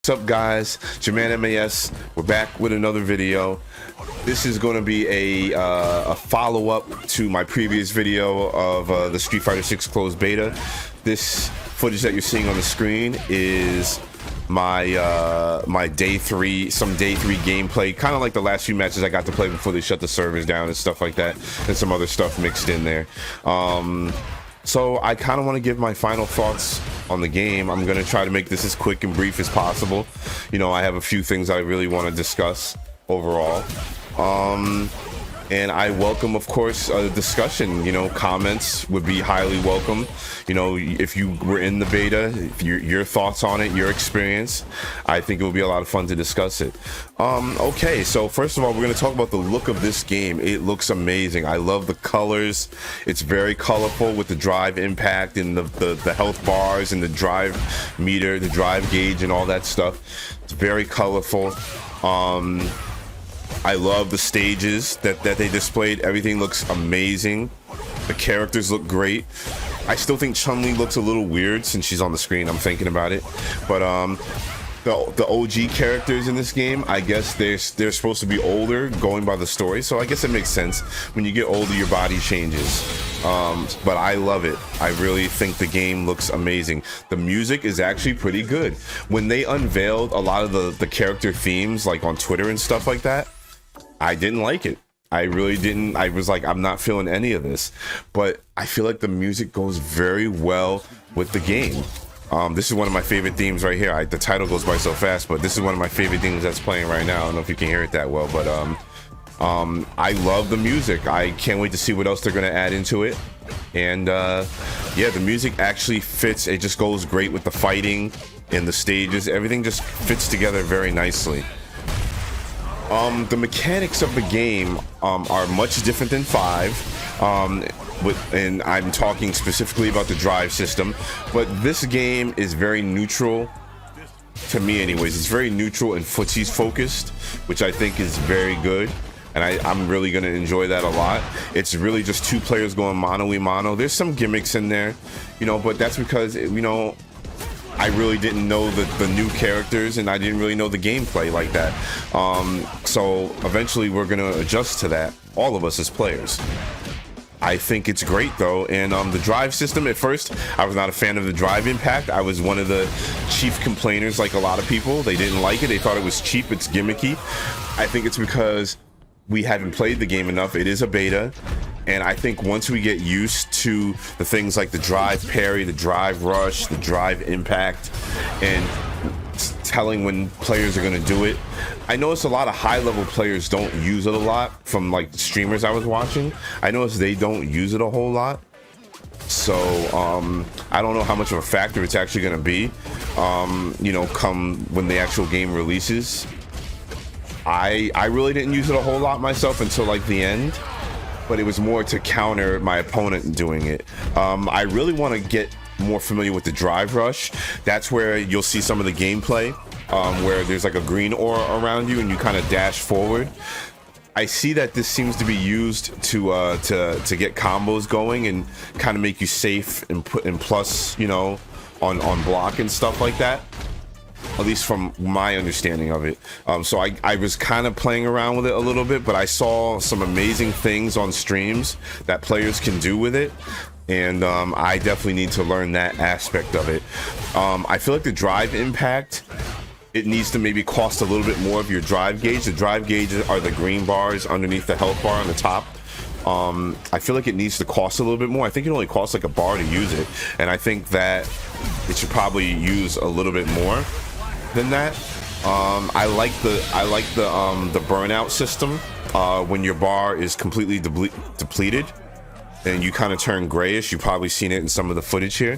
What's up, guys? It's your man MAS. We're back with another video. This is going to be a follow-up to my previous video of the Street Fighter 6 closed beta. This footage that you're seeing on the screen is my day 3 gameplay, kind of like the last few matches I got to play before they shut the servers down and stuff like that, and some other stuff mixed in there. So I kind of want to give my final thoughts on the game. I'm going to try to make this as quick and brief as possible. You know, I have a few things I really want to discuss overall. And I welcome, of course, a discussion. You know, comments would be highly welcome. You know, if you were in the beta, if your thoughts on it, your experience, I think it would be a lot of fun to discuss it. Okay, so first of all, we're going to talk about the look of this game. It looks amazing. I love the colors. It's very colorful with the drive impact and the health bars and the drive meter, the drive gauge and all that stuff. It's very colorful. I love the stages that they displayed. Everything looks amazing. The characters look great. I still think Chun-Li looks a little weird since she's on the screen. I'm thinking about it. But the OG characters in this game, I guess they're supposed to be older going by the story. So I guess it makes sense. When you get older, your body changes. But I love it. I really think the game looks amazing. The music is actually pretty good. When they unveiled a lot of the character themes, like on Twitter and stuff like that, I didn't like it. I really didn't. I was like, I'm not feeling any of this. But I feel like the music goes very well with the game. This is one of my favorite themes right here. The title goes by so fast, but this is one of my favorite themes that's playing right now. I don't know if you can hear it that well, but I love the music. I can't wait to see what else they're going to add into it. And yeah, the music actually fits. It just goes great with the fighting and the stages. Everything just fits together very nicely. The mechanics of the game are much different than 5, and I'm talking specifically about the drive system, but this game is very neutral to me anyways. It's very neutral and footsies focused, which I think is very good, and I'm really going to enjoy that a lot. It's really just 2 players going mano-y-mano. There's some gimmicks in there, you know, but that's because, you know, I really didn't know the new characters, and I didn't really know the gameplay like that. So eventually we're going to adjust to that, all of us as players. I think it's great though. And the drive system, at first I was not a fan of the drive impact. I was one of the chief complainers, like a lot of people. They didn't like it. They thought it was cheap. It's gimmicky. I think it's because we haven't played the game enough. It is a beta. And I think once we get used to the things like the drive parry, the drive rush, the drive impact, and telling when players are going to do it. I noticed a lot of high-level players don't use it a lot from like the streamers I was watching. I noticed they don't use it a whole lot. So I don't know how much of a factor it's actually going to be, you know, come when the actual game releases. I really didn't use it a whole lot myself until like the end. But it was more to counter my opponent doing it. I really want to get more familiar with the drive rush. That's where you'll see some of the gameplay, where there's like a green aura around you and you kind of dash forward. I see that this seems to be used to get combos going and kind of make you safe and put in plus, you know, on block and stuff like that. At least from my understanding of it. So I was kind of playing around with it a little bit, but I saw some amazing things on streams that players can do with it. And I definitely need to learn that aspect of it. I feel like the drive impact, it needs to maybe cost a little bit more of your drive gauge. The drive gauges are the green bars underneath the health bar on the top. I feel like it needs to cost a little bit more. I think it only costs like $1 to use it. And I think that it should probably use a little bit more than that. I like the burnout system, when your bar is completely depleted and you kind of turn grayish. You've probably seen it in some of the footage here.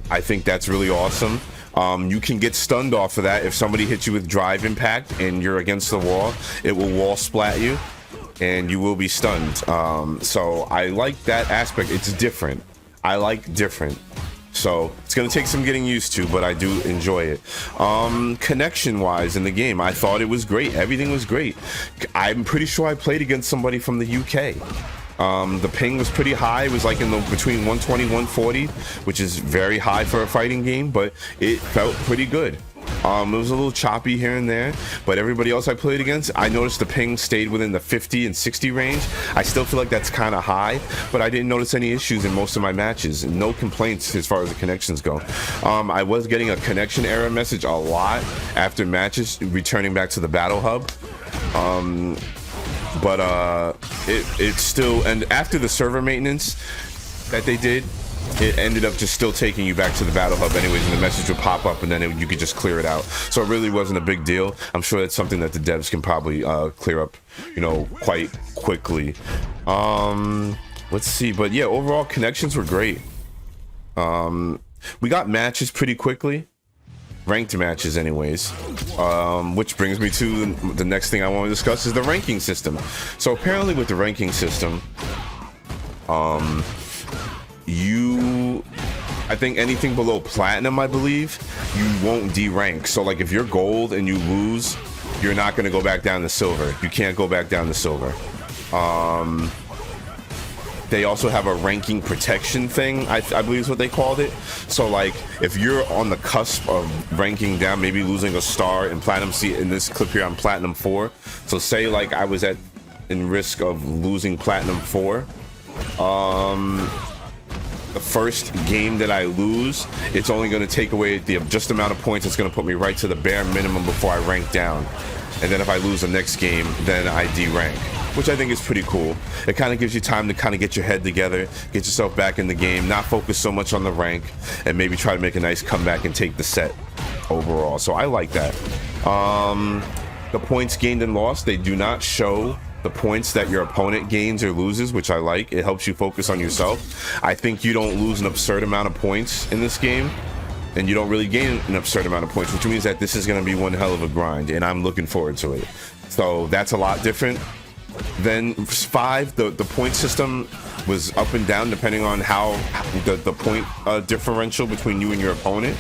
I think that's really awesome. You can get stunned off of that if somebody hits you with drive impact and you're against the wall. It will wall splat you and you will be stunned. So I like that aspect. It's different. I like different. So it's going to take some getting used to, but I do enjoy it. Connection wise in the game, I thought it was great. Everything was great. I'm pretty sure I played against somebody from the UK. The ping was pretty high. It was like in the between 120 140, which is very high for a fighting game, but it felt pretty good. It was a little choppy here and there, but everybody else I played against, I noticed the ping stayed within the 50 and 60 range. I still feel like that's kind of high, but I didn't notice any issues in most of my matches. No complaints as far as the connections go. I was getting a connection error message a lot after matches, returning back to the battle hub. But it still, and after the server maintenance that they did, it ended up just still taking you back to the battle hub anyways, and the message would pop up, and then you could just clear it out. So it really wasn't a big deal. I'm sure that's something that the devs can probably clear up, you know, quite quickly. Let's see, but yeah, overall connections were great. We got matches pretty quickly, ranked matches anyways, which brings me to the next thing I want to discuss is the ranking system. So apparently with the ranking system, I think anything below platinum, I believe, you won't derank. So like if you're gold and you lose, you're not going to go back down to silver. You can't go back down to silver. They also have a ranking protection thing, I believe is what they called it. So like if you're on the cusp of ranking down, maybe losing a star in platinum, see in this clip here I'm platinum 4. So say like I was in risk of losing platinum 4. The first game that I lose, it's only going to take away the just amount of points. It's going to put me right to the bare minimum before I rank down. And then if I lose the next game, then I derank, which I think is pretty cool. It kind of gives you time to kind of get your head together, get yourself back in the game, not focus so much on the rank, and maybe try to make a nice comeback and take the set overall. So I like that. The points gained and lost, they do not show the points that your opponent gains or loses, which I like. It helps you focus on yourself. I think you don't lose an absurd amount of points in this game, and you don't really gain an absurd amount of points, which means that this is going to be one hell of a grind, and I'm looking forward to it. So that's a lot different than 5. The point system was up and down depending on how the point differential between you and your opponent.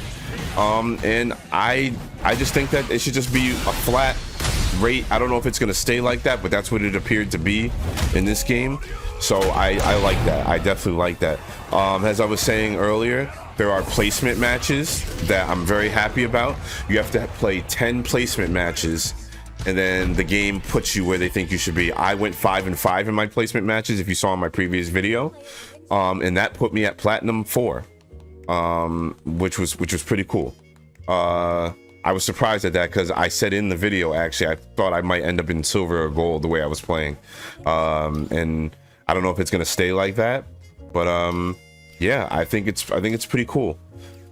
And I just think that it should just be a flat rate. I don't know if it's going to stay like that, but that's what it appeared to be in this game. So I like that. I definitely like that. As I was saying earlier, there are placement matches that I'm very happy about. You have to play 10 placement matches, and then the game puts you where they think you should be. I went 5 and 5 in my placement matches, if you saw in my previous video, and that put me at platinum 4, which was pretty cool. I was surprised at that because I said in the video, actually, I thought I might end up in silver or gold the way I was playing. And I don't know if it's going to stay like that, but yeah, I think it's pretty cool.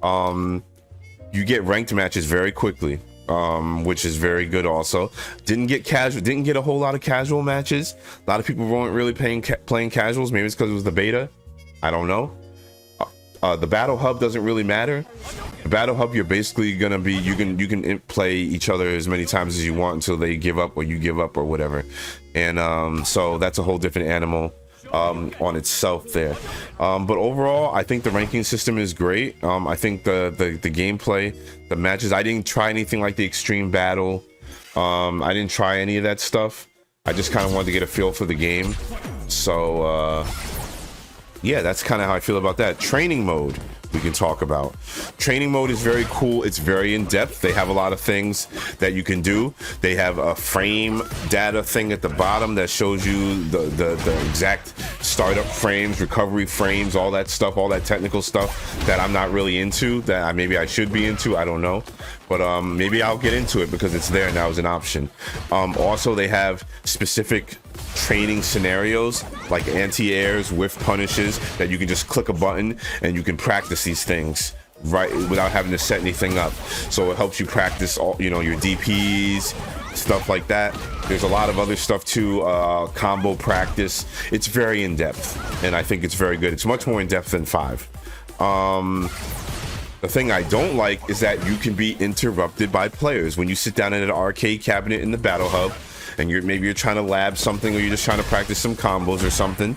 You get ranked matches very quickly, which is very good also. Didn't get a whole lot of casual matches. A lot of people weren't really playing casuals. Maybe it's because it was the beta. I don't know. The battle hub doesn't really matter. The battle hub, you're basically gonna be, you can play each other as many times as you want until they give up or you give up or whatever. And so that's a whole different animal on itself there. But overall, I think the ranking system is great. I think the gameplay, the matches, I didn't try anything like the extreme battle. I didn't try any of that stuff. I just kind of wanted to get a feel for the game. So yeah, that's kind of how I feel about that. Training mode we can talk about. Training mode is very cool. It's very in-depth. They have a lot of things that you can do. They have a frame data thing at the bottom that shows you the exact startup frames, recovery frames, all that stuff, all that technical stuff that I'm not really into, that maybe I should be into. I don't know, but maybe I'll get into it because it's there now as an option. Also, they have specific training scenarios like anti-airs, whiff punishes, that you can just click a button and you can practice these things right without having to set anything up. So it helps you practice all, you know, your DPs, stuff like that. There's a lot of other stuff too, combo practice. It's very in-depth, and I think it's very good. It's much more in-depth than 5. The thing I don't like is that you can be interrupted by players when you sit down in an arcade cabinet in the battle hub, and maybe you're trying to lab something, or you're just trying to practice some combos or something.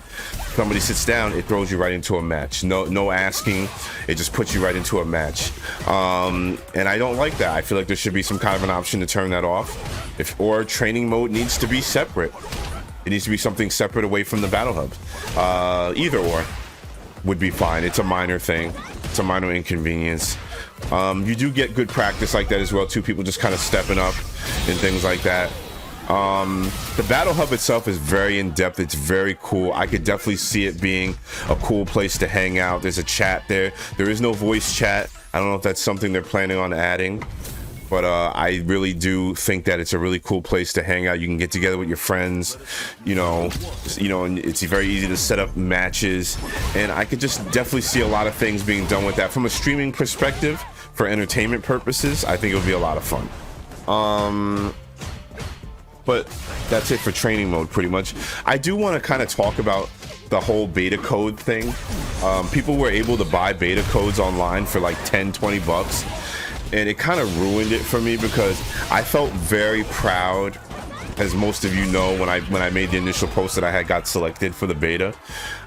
Somebody sits down, it throws you right into a match. No asking, it just puts you right into a match. And I don't like that. I feel like there should be some kind of an option to turn that off. Or training mode needs to be separate. It needs to be something separate away from the battle hub. Either or would be fine. It's a minor thing. It's a minor inconvenience. You do get good practice like that as well too. People just kind of stepping up and things like that. The battle hub itself is very in-depth. It's very cool. I could definitely see it being a cool place to hang out. There's a chat there. There is no voice chat. I don't know if that's something they're planning on adding, but I really do think that it's a really cool place to hang out. You can get together with your friends, you know, and it's very easy to set up matches, and I could just definitely see a lot of things being done with that from a streaming perspective. For entertainment purposes, I think it would be a lot of fun. But that's it for training mode, pretty much. I do want to kind of talk about the whole beta code thing. People were able to buy beta codes online for like 10-20 bucks, and it kind of ruined it for me because I felt very proud, as most of you know, when I made the initial post that I got selected for the beta.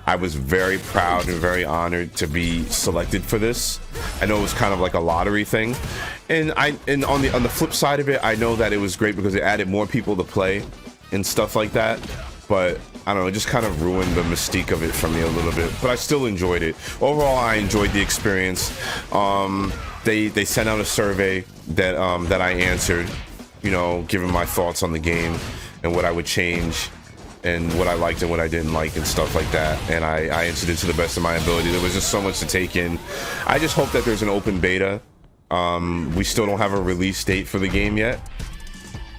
I was very proud and very honored to be selected for this. I know it was kind of like a lottery thing, and on the flip side of it, I know that it was great because it added more people to play and stuff like that. But I don't know, it just kind of ruined the mystique of it for me a little bit. But I still enjoyed it. Overall, I enjoyed the experience. They sent out a survey that that I answered, you know, giving my thoughts on the game and what I would change and what I liked and what I didn't like and stuff like that, and I answered it to the best of my ability. There was just so much to take in. I just hope that there's an open beta. We still don't have a release date for the game yet,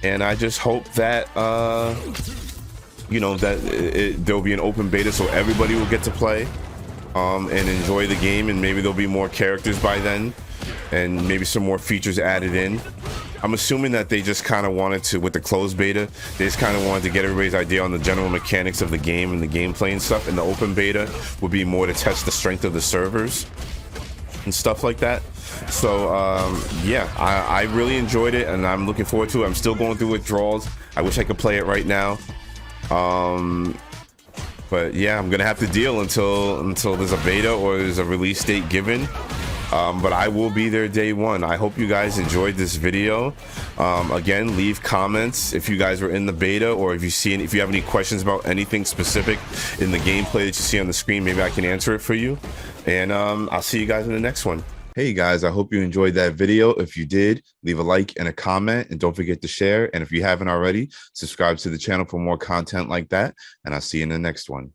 and I just hope that you know, that there'll be an open beta so everybody will get to play and enjoy the game, and maybe there'll be more characters by then and maybe some more features added in. I'm assuming that they just kind of wanted to, with the closed beta, they just kind of wanted to get everybody's idea on the general mechanics of the game and the gameplay and stuff. And the open beta would be more to test the strength of the servers and stuff like that. So yeah, I really enjoyed it, and I'm looking forward to it. I'm still going through withdrawals. I wish I could play it right now. But yeah, I'm gonna have to deal until there's a beta or there's a release date given. But I will be there day one. I hope you guys enjoyed this video. Again, leave comments if you guys were in the beta, or if you have any questions about anything specific in the gameplay that you see on the screen, maybe I can answer it for you. And I'll see you guys in the next one. Hey guys, I hope you enjoyed that video. If you did, leave a like and a comment, and don't forget to share. And if you haven't already, subscribe to the channel for more content like that. And I'll see you in the next one.